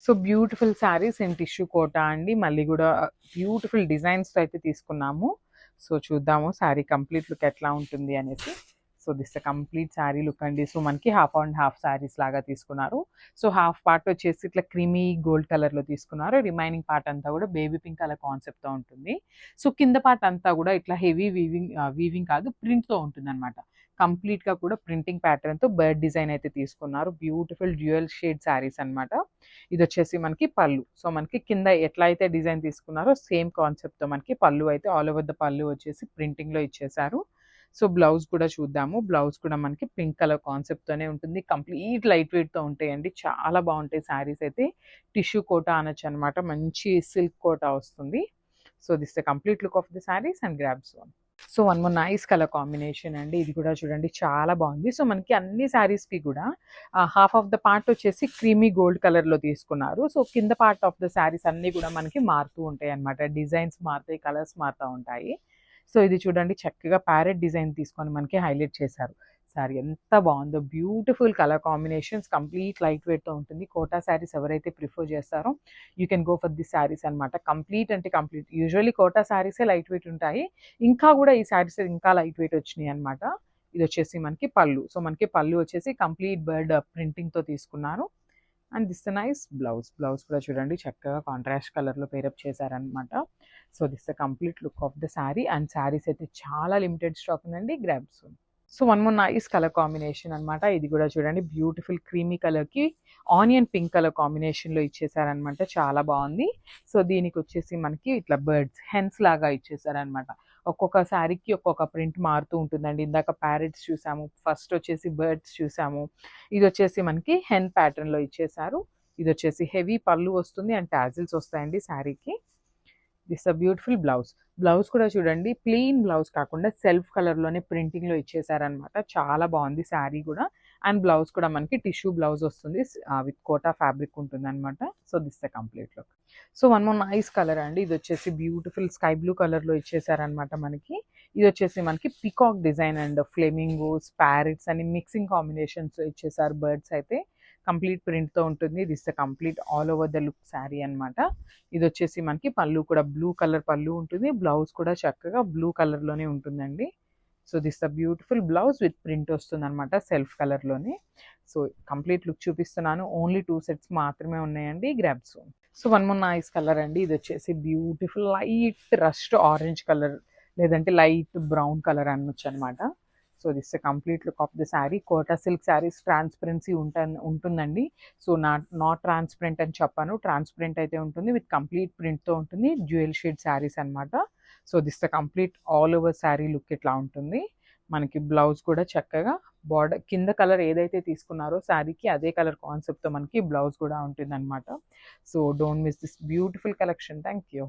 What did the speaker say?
So beautiful saris in tissue Kota అండి. మళ్ళీ కూడా బ్యూటిఫుల్ డిజైన్స్తో అయితే తీసుకున్నాము. సో చూద్దాము శారీ కంప్లీట్ లుక్ ఎట్లా ఉంటుంది అనేసి. So this complete sari look అండి. సో మనకి హాఫ్ అండ్ హాఫ్ శారీస్ లాగా తీసుకున్నారు. సో హాఫ్ పార్ట్ వచ్చేసి ఇట్లా క్రీమీ గోల్డ్ కలర్లో తీసుకున్నారు. రిమైనింగ్ పార్ట్ అంతా కూడా బేబీ పింక్ కలర్ కాన్సెప్ట్తో ఉంటుంది. సో కింద పార్ట్ అంతా కూడా ఇట్లా హెవీ వీవింగ్ కాదు, ప్రింట్తో ఉంటుంది అనమాట. కంప్లీట్గా కూడా ప్రింటింగ్ ప్యాటర్న్తో బర్డ్ డిజైన్ అయితే తీసుకున్నారు. బ్యూటిఫుల్ డ్యూయల్ షేడ్ శారీస్ అనమాట. ఇది వచ్చేసి మనకి పళ్ళు. సో మనకి కింద ఎట్లా అయితే డిజైన్ తీసుకున్నారో సేమ్ కాన్సెప్ట్తో మనకి పళ్ళు అయితే ఆల్ ఓవర్ ద పళ్ళు వచ్చేసి ప్రింటింగ్లో ఇచ్చేసారు. సో బ్లౌజ్ కూడా చూద్దాము. బ్లౌజ్ కూడా మనకి పింక్ కలర్ కాన్సెప్ట్తోనే ఉంటుంది. కంప్లీట్ లైట్ వెయిట్తో ఉంటాయండి. చాలా బాగుంటాయి శారీస్ అయితే. టిష్యూ కోటా అనొచ్చు అనమాట. మంచి సిల్క్ కోటా వస్తుంది. So this the complete look of the saris and grabs one. So one more nice colour combination అండి. ఇది కూడా చూడండి చాలా బాగుంది. సో మనకి అన్ని శారీస్కి కూడా హాఫ్ ఆఫ్ ద పార్ట్ వచ్చేసి క్రీమీ గోల్డ్ కలర్లో తీసుకున్నారు. సో కింద పార్ట్ ఆఫ్ ద శారీస్ అన్నీ కూడా మనకి మారుతూ ఉంటాయి అనమాట. డిజైన్స్ మారుతాయి, కలర్స్ మారుతూ ఉంటాయి. సో ఇది చూడండి చక్కగా ప్యారెట్ డిజైన్ తీసుకొని మనకి హైలైట్ చేశారు. శారీ ఎంత బాగుందో. Beautiful colour combinations, complete light వెయిట్తో ఉంటుంది. కోటా శారీస్ ఎవరైతే ప్రిఫర్ చేస్తారో you can go for the saris అనమాట. కంప్లీట్ అంటే కంప్లీట్. యూజువల్లీ కోటా శారీసే లైట్ వెయిట్ ఉంటాయి. ఇంకా కూడా ఈ శారీస్ ఇంకా లైట్ వెయిట్ వచ్చినాయి అనమాట. ఇది వచ్చేసి మనకి పళ్ళు. సో మనకి పళ్ళు వచ్చేసి కంప్లీట్ బర్డ్ ప్రింటింగ్తో తీసుకున్నారు. And this nice blouse. Blouse కూడా చూడండి చక్కగా కాంట్రాస్ట్ కలర్లో పేరప్ చేశారనమాట. So this the complete look of the sari. And saris అయితే చాలా లిమిటెడ్ స్టాక్ ఉందండి. Grab soon. So one more nice colour combination అనమాట. ఇది కూడా చూడండి బ్యూటిఫుల్ క్రీమీ కలర్కి ఆనియన్ పింక్ కలర్ కాంబినేషన్లో ఇచ్చేసారనమాట. చాలా బాగుంది. సో దీనికి వచ్చేసి మనకి ఇట్లా బర్డ్స్ హెన్స్ లాగా ఇచ్చేసారనమాట. ఒక్కొక్క శారీకి ఒక్కొక్క ప్రింట్ మారుతూ ఉంటుందండి. ఇందాక ప్యారెట్స్ చూసాము, ఫస్ట్ వచ్చేసి బర్డ్స్ చూసాము. ఇది వచ్చేసి మనకి హెన్ ప్యాటర్న్లో ఇచ్చేసారు. ఇది వచ్చేసి హెవీ పళ్ళు వస్తుంది అండ్ టాజిల్స్ వస్తాయండి శారీకి. This a beautiful blouse. Blouse కూడా చూడండి ప్లెయిన్ బ్లౌజ్ కాకుండా సెల్ఫ్ కలర్లోనే ప్రింటింగ్లో ఇచ్చేసారనమాట. చాలా బాగుంది శారీ కూడా. అండ్ బ్లౌజ్ కూడా మనకి టిష్యూ బ్లౌజ్ వస్తుంది విత్ కోటా ఫ్యాబ్రిక్ ఉంటుంది అనమాట. So this the complete look. So one more nice colour అండి. ఇది వచ్చేసి బ్యూటిఫుల్ స్కై బ్లూ కలర్లో ఇచ్చేసారనమాట మనకి. ఇది వచ్చేసి మనకి peacock design and flamingos, parrots అని మిక్సింగ్ కాంబినేషన్స్లో ఇచ్చేసారు. బర్డ్స్ అయితే కంప్లీట్ ప్రింట్తో ఉంటుంది. This the complete all over the look sari అనమాట. ఇది వచ్చేసి మనకి పళ్ళు కూడా బ్లూ కలర్ పళ్ళు ఉంటుంది. బ్లౌజ్ కూడా చక్కగా బ్లూ కలర్లోనే ఉంటుందండి. So this the beautiful blouse with print వస్తుంది అనమాట సెల్ఫ్ కలర్లోనే. సో కంప్లీట్ లుక్ చూపిస్తున్నాను. ఓన్లీ 2 సెట్స్ మాత్రమే ఉన్నాయండి. Grab soon. So one more nice colour అండి. ఇది వచ్చేసి beautiful light rust orange colour లేదంటే లైట్ బ్రౌన్ కలర్ అనొచ్చు అనమాట. So this complete look of the sari. Kota silk saris transparency ఉంటుందండి. సో నాట్ ట్రాన్స్పరెంట్ అని చెప్పాను. ట్రాన్స్పరెంట్ అయితే ఉంటుంది. విత్ కంప్లీట్ ప్రింట్తో ఉంటుంది. డ్యూయల్ షేడ్ శారీస్ అనమాట. So this the complete all over sari look ఇట్లా ఉంటుంది. మనకి బ్లౌజ్ కూడా చక్కగా బార్డర్ కింద కలర్ ఏదైతే తీసుకున్నారో శారీకి అదే కలర్ కాన్సెప్ట్తో మనకి బ్లౌజ్ కూడా ఉంటుంది అనమాట. So don't miss this beautiful collection. Thank you.